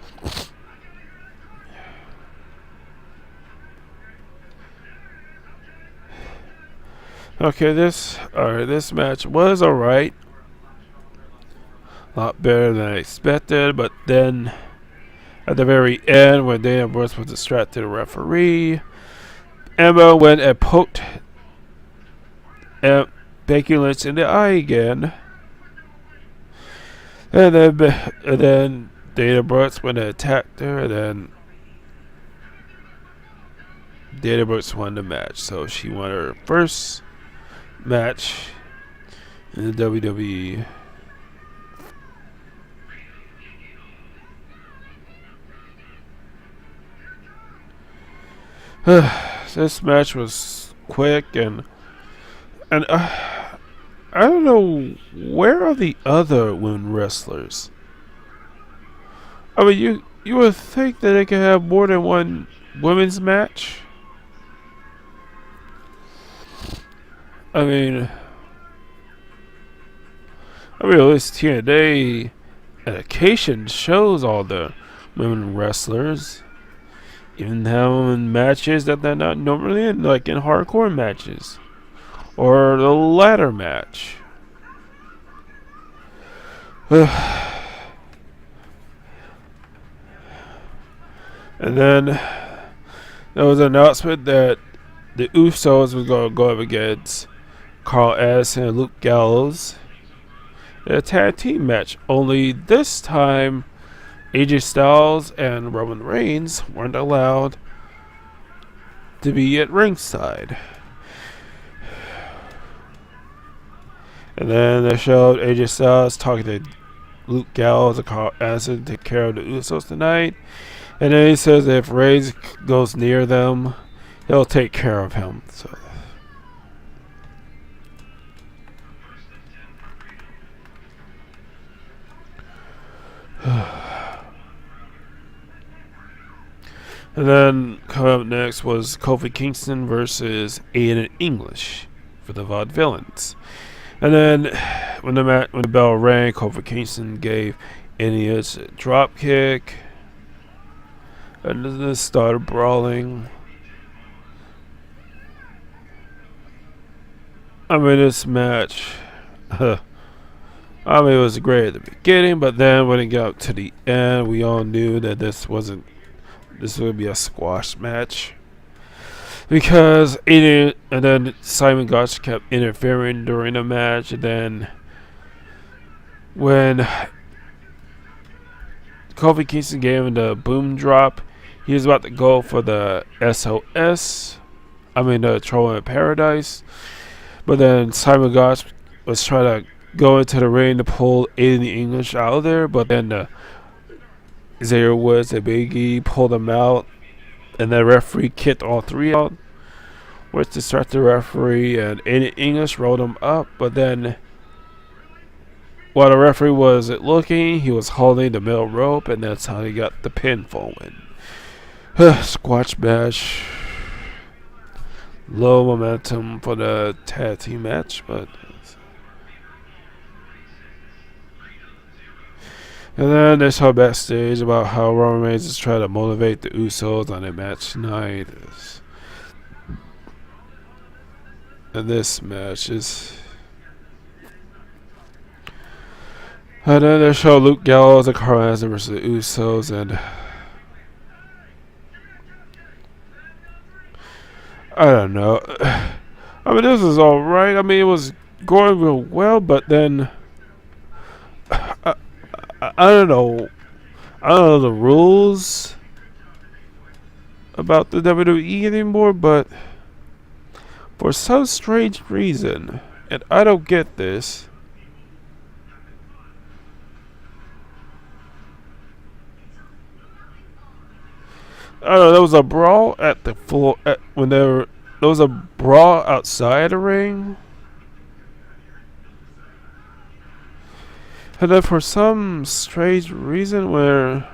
okay, this match was alright. A lot better than I expected, but then at the very end, when Dana Brooks was distracted the referee, Emma went and poked Becky Lynch in the eye again. And then Dana Brooks went and attacked her, and then Dana Brooks won the match. So she won her first match in the WWE. This match was quick and I don't know, where are the other women wrestlers? I mean, you would think that they could have more than one women's match. I mean at least TNA occasion shows all the women wrestlers, even having matches that they're not normally in, like in hardcore matches or the ladder match. And then there was an announcement that the Usos was going to go up against Carl Addison and Luke Gallows in a tag team match. Only this time, AJ Styles and Roman Reigns weren't allowed to be at ringside. And then they showed AJ Styles talking to Luke Gallows and Carl Addison to take care of the Usos tonight. And then he says that if Reigns goes near them, he'll take care of him. So. And then coming up next was Kofi Kingston versus Aiden English for the Vaudevillains. And then when the bell rang, Kofi Kingston gave English a drop kick. And then they started brawling. I mean, this match, it was great at the beginning, but then when it got to the end, we all knew that this would be a squash match. Because and then Simon Gotch kept interfering during the match, and then when Kofi Kingston gave him the boom drop, he was about to go for the SOS, the Troll in Paradise, but then Simon Gotch was trying to go into the ring to pull Aiden English out of there, but then Xavier Woods and Big E pulled him out, and the referee kicked all three out, which distracted the referee, and Aiden English rolled him up, but then while the referee was looking, he was holding the middle rope, and that's how he got the pinfall win. Squash match. Low momentum for the tag team match, but. And then they saw backstage about how Roman Reigns is trying to motivate the Usos on their match tonight. And this match is. And then they show Luke Gallows and Carl Addison versus the Usos, and I don't know. This was alright. It was going real well, but then I don't know. I don't know the rules about the WWE anymore, but For some strange reason, and I don't get this, I don't know, there was a brawl at the floor when there was a brawl outside the ring. And then for some strange reason where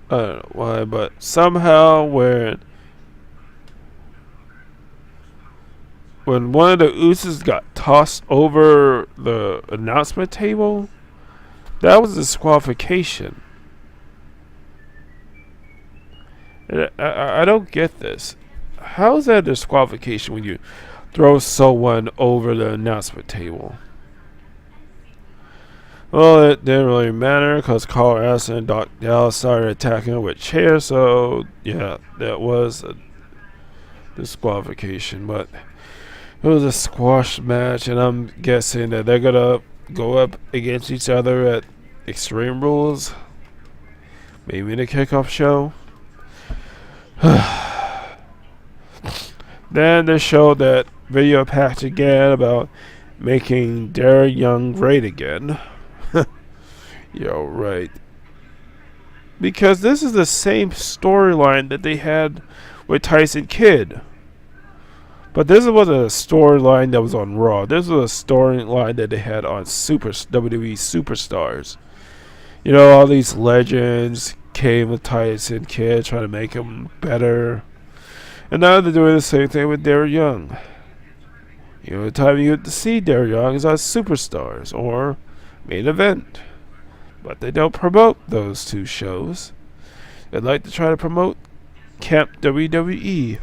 I don't know why, but somehow when one of the Usos got tossed over the announcement table, that was disqualification. I don't get this. How is that disqualification when you throw someone over the announcement table? Well, it didn't really matter because Carl Anderson and Doc Dallas started attacking him with chairs, so yeah, that was a disqualification. But it was a squash match, and I'm guessing that they're gonna go up against each other at Extreme Rules, maybe in a kickoff show. Then they showed that video package again about making Darren Young great again. Yo, right. Because this is the same storyline that they had with Tyson Kidd. But this wasn't a storyline that was on Raw. This was a storyline that they had on WWE Superstars. You know, all these legends came with Tyson Kidd, trying to make him better. And now they're doing the same thing with Darren Young. You know, the time you get to see Darren Young is on Superstars or Main Event. But they don't promote those two shows. They'd like to try to promote Camp WWE,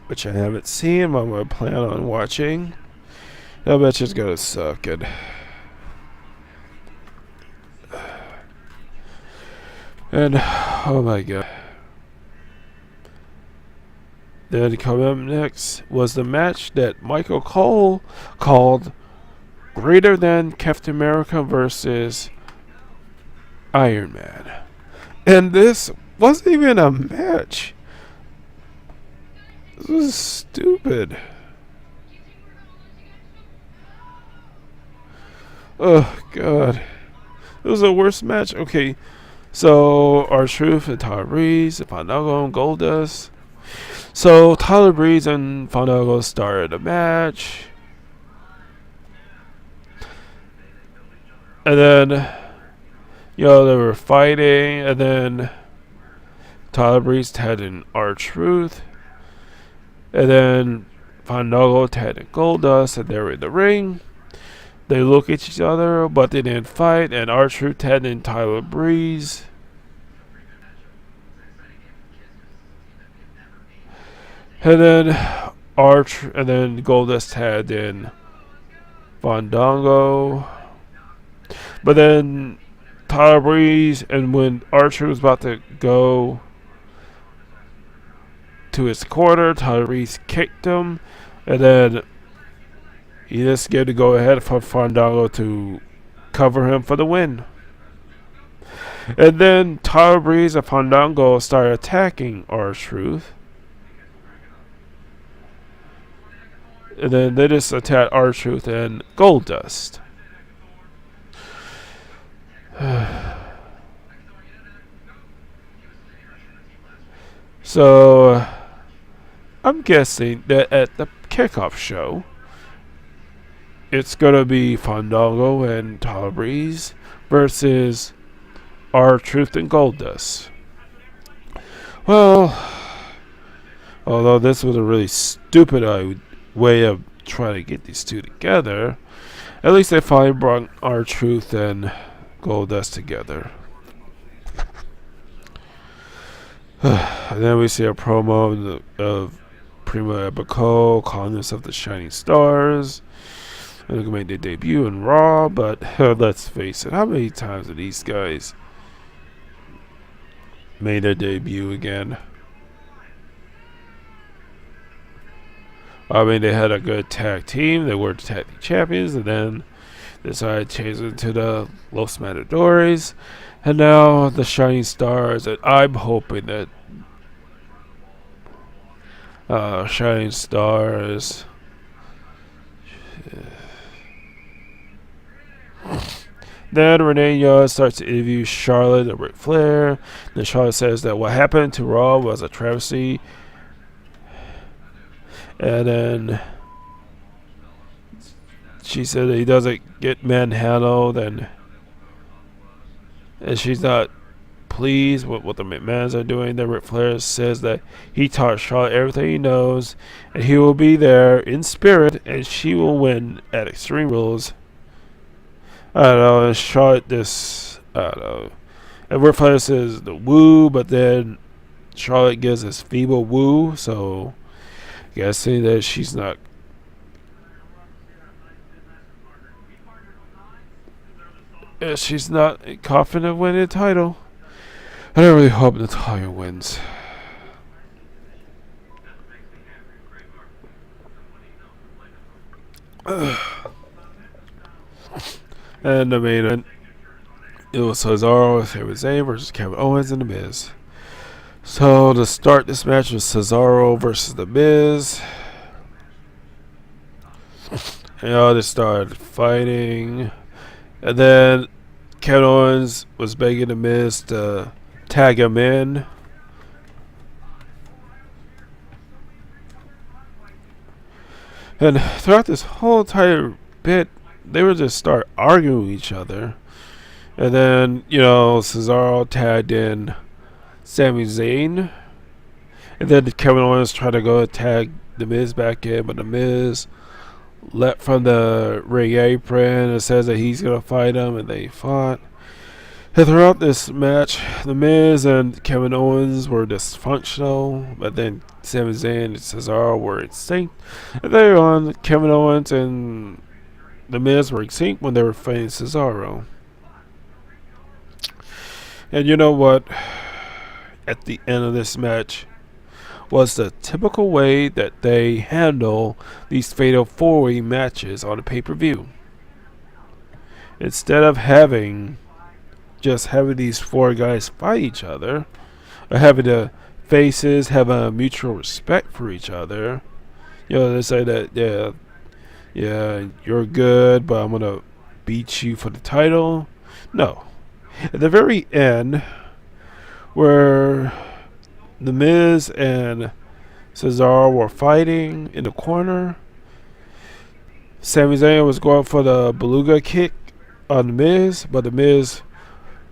which I haven't seen, but I'm going to plan on watching. I bet it's going to suck. And oh my god. Then coming up next was the match that Michael Cole called Greater Than Captain America versus Iron Man. And this wasn't even a match. This was stupid. Oh god. It was the worst match. Okay, so R-Truth and Tyler Breeze and Fandango and Goldust. So Tyler Breeze and Fandango started a match. And then, you know, they were fighting, and then Tyler Breeze tagged in R-Truth, and then Fandango tagged in Goldust, and they were in the ring. They look at each other, but they didn't fight, and R-Truth tagged in Tyler Breeze. And then Goldust tagged in Fandango. But then Tyler Breeze, and when R-Truth was about to go to his corner, Tyler Breeze kicked him, and then he just gave the go ahead for Fandango to cover him for the win. And then Tyler Breeze and Fandango started attacking R-Truth. And then they just attacked R-Truth and Goldust. So I'm guessing that at the kickoff show, it's gonna be Fandango and Tyler Breeze versus R-Truth and Goldust. Well, although this was a really stupid way of trying to get these two together, at least they finally brought R-Truth and Goldust together. And then we see a promo of Primo Abaco calling himself the Shining Stars. And they're going to make their debut in Raw, but let's face it, how many times have these guys made their debut again? I mean, they had a good tag team. They were the tag team champions, and then decided to change it to the Los Matadores. And now the shining stars, and I'm hoping that shining stars. Then Renee Young starts to interview Charlotte and Ric Flair. Then Charlotte says that what happened to Raw was a travesty. And then she said that he doesn't get manhandled, and she's not pleased with what the McMahons are doing. Then Ric Flair says that he taught Charlotte everything he knows, and he will be there in spirit, and she will win at Extreme Rules. I don't know, and Charlotte I don't know. And Ric Flair says the woo, but then Charlotte gives this feeble woo, so guessing that she's not. She's not confident of winning the title. I don't really hope Natalya wins. And the main event, it was Cesaro, Sami Zayn versus Kevin Owens and The Miz. So to start this match was Cesaro versus The Miz. And they started fighting. And then Kevin Owens was begging The Miz to tag him in. And throughout this whole entire bit, they would just start arguing with each other. And then, Cesaro tagged in Sami Zayn. And then Kevin Owens tried to go tag The Miz back in, but The Miz leapt from the ring apron and says that he's going to fight him, and they fought. And throughout this match, The Miz and Kevin Owens were dysfunctional, but then Sami Zayn and Cesaro were in sync. And later on, Kevin Owens and The Miz were in sync when they were fighting Cesaro. And you know what? At the end of this match was the typical way that they handle these fatal four-way matches on a pay-per-view. Instead of having these four guys fight each other, or having the faces have a mutual respect for each other, they say that you're good, but I'm gonna beat you for the title. No, at the very end, where The Miz and Cesaro were fighting in the corner, Sami Zayn was going for the beluga kick on The Miz, but The Miz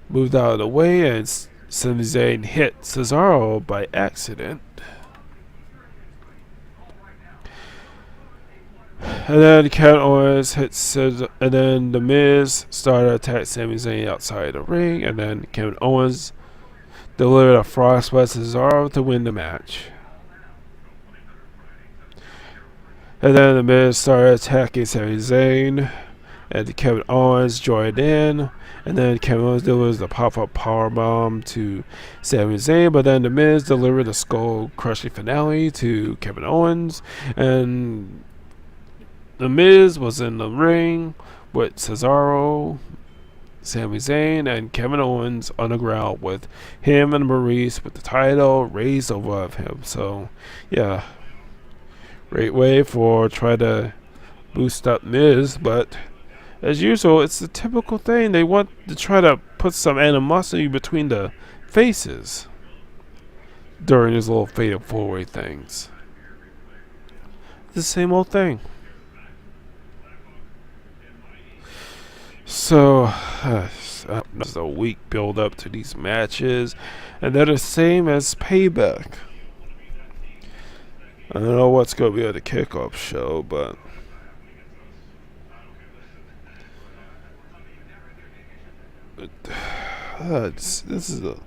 moved out of the way, and Sami Zayn hit Cesaro by accident. And then Kevin Owens hit Cesaro, and then The Miz started to attack Sami Zayn outside the ring, and then Kevin Owens delivered a frostbite to Cesaro to win the match. And then The Miz started attacking Sami Zayn, and Kevin Owens joined in, and then Kevin Owens delivers the pop-up powerbomb to Sami Zayn, but then The Miz delivered the skull-crushing finale to Kevin Owens, and The Miz was in the ring with Cesaro, Sami Zayn, and Kevin Owens on the ground with him and Maurice with the title raised above him. So, yeah, great way for try to boost up Miz, but as usual, it's the typical thing. They want to try to put some animosity between the faces during these little fatal four-way things. It's the same old thing. So, it's a week build up to these matches, and they're the same as Payback. I don't know what's going to be at the kickoff show, but this is a,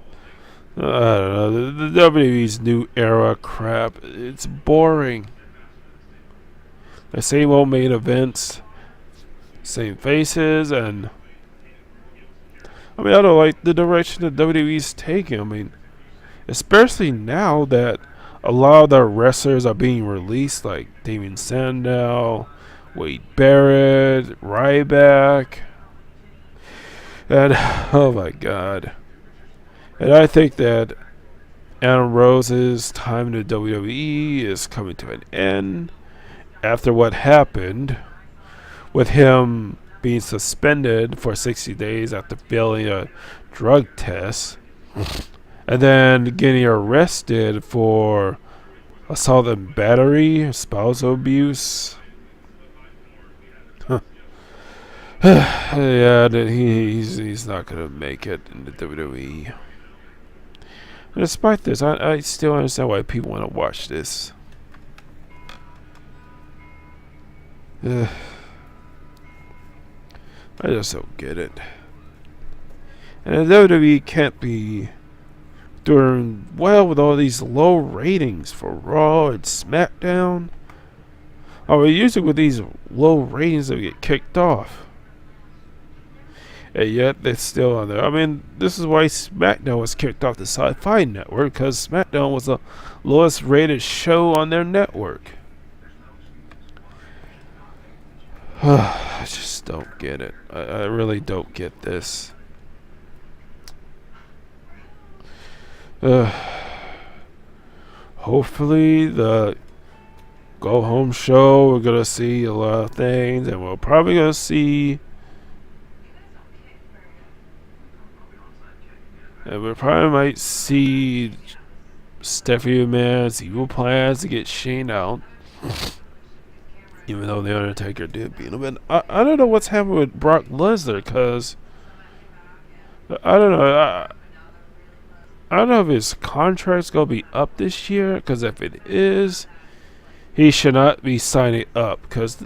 I don't know, the WWE's new era crap. It's boring. The same old main events, same faces, and I don't like the direction that WWE's taking. I mean, especially now that a lot of the wrestlers are being released, like Damien Sandow, Wade Barrett, Ryback. And oh my god. And I think that Adam Rose's time in the WWE is coming to an end after what happened with him being suspended for 60 days after failing a drug test and then getting arrested for assault and battery, spousal abuse. Yeah, he's not gonna make it in the WWE. And despite this, I still understand why people want to watch this. I just don't get it. And the WWE can't be doing well with all these low ratings for Raw and Smackdown. I mean, usually with these low ratings, they get kicked off. And yet they're still on there. I mean, this is why SmackDown was kicked off the Sci-Fi Network, because SmackDown was the lowest rated show on their network. I just don't get it. I really don't get this. Hopefully the go home show, we're gonna see a lot of things, and we're probably gonna see, and we probably might see Stephanie McMahon's evil plans to get Shane out. Even though the Undertaker did beat him, and I don't know what's happening with Brock Lesnar, because I don't know. I don't know if his contract's gonna be up this year, because if it is, he should not be signing up. Because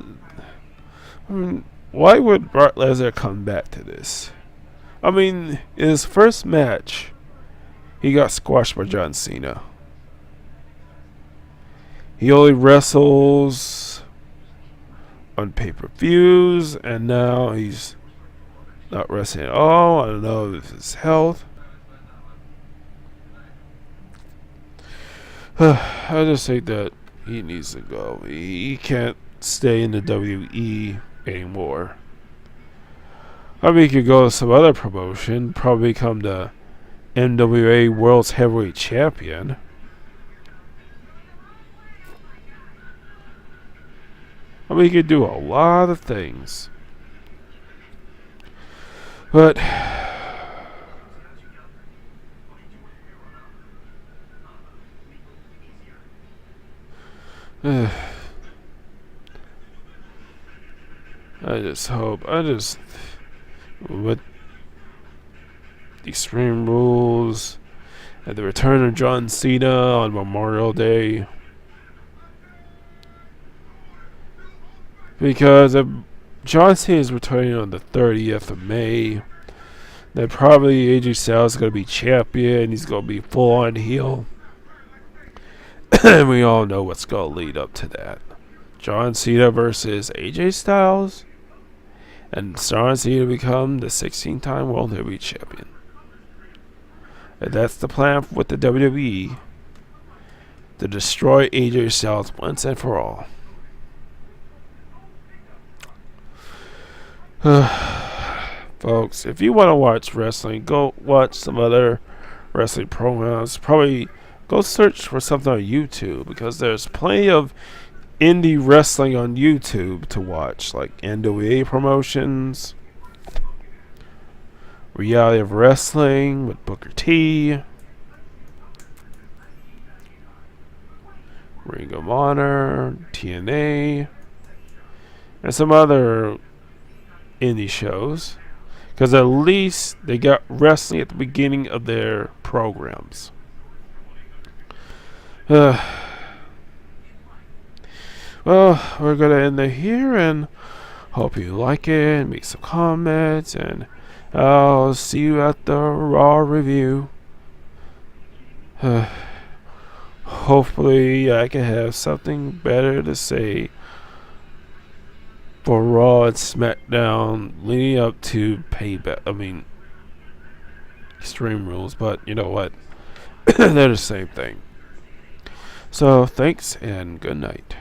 I mean, why would Brock Lesnar come back to this? I mean, in his first match, he got squashed by John Cena. He only wrestles on pay-per-views, and now he's not wrestling at all. I don't know if it's his health. I just think that he needs to go. He can't stay in the WWE anymore. I mean, he could go to some other promotion, probably become the NWA World's Heavyweight Champion. I mean, he could do a lot of things. But I just hope. With the Extreme Rules and the return of John Cena on Memorial Day. Because if John Cena is returning on the 30th of May, then probably AJ Styles is going to be champion. He's going to be full on heel. And we all know what's going to lead up to that. John Cena versus AJ Styles. And John Cena become the 16-time World Heavyweight Champion. And that's the plan with the WWE. To destroy AJ Styles once and for all. Folks, if you want to watch wrestling, go watch some other wrestling programs. Probably go search for something on YouTube, because there's plenty of indie wrestling on YouTube to watch, like NWA promotions, Reality of Wrestling with Booker T, Ring of Honor, TNA, and some other indie shows, because at least they got wrestling at the beginning of their programs. Well, we're gonna end it here, and hope you like it. Make some comments, and I'll see you at the Raw review. Hopefully I can have something better to say for Raw and SmackDown leading up to Payback. I mean, Extreme Rules, but you know what? They're the same thing. So, thanks and good night.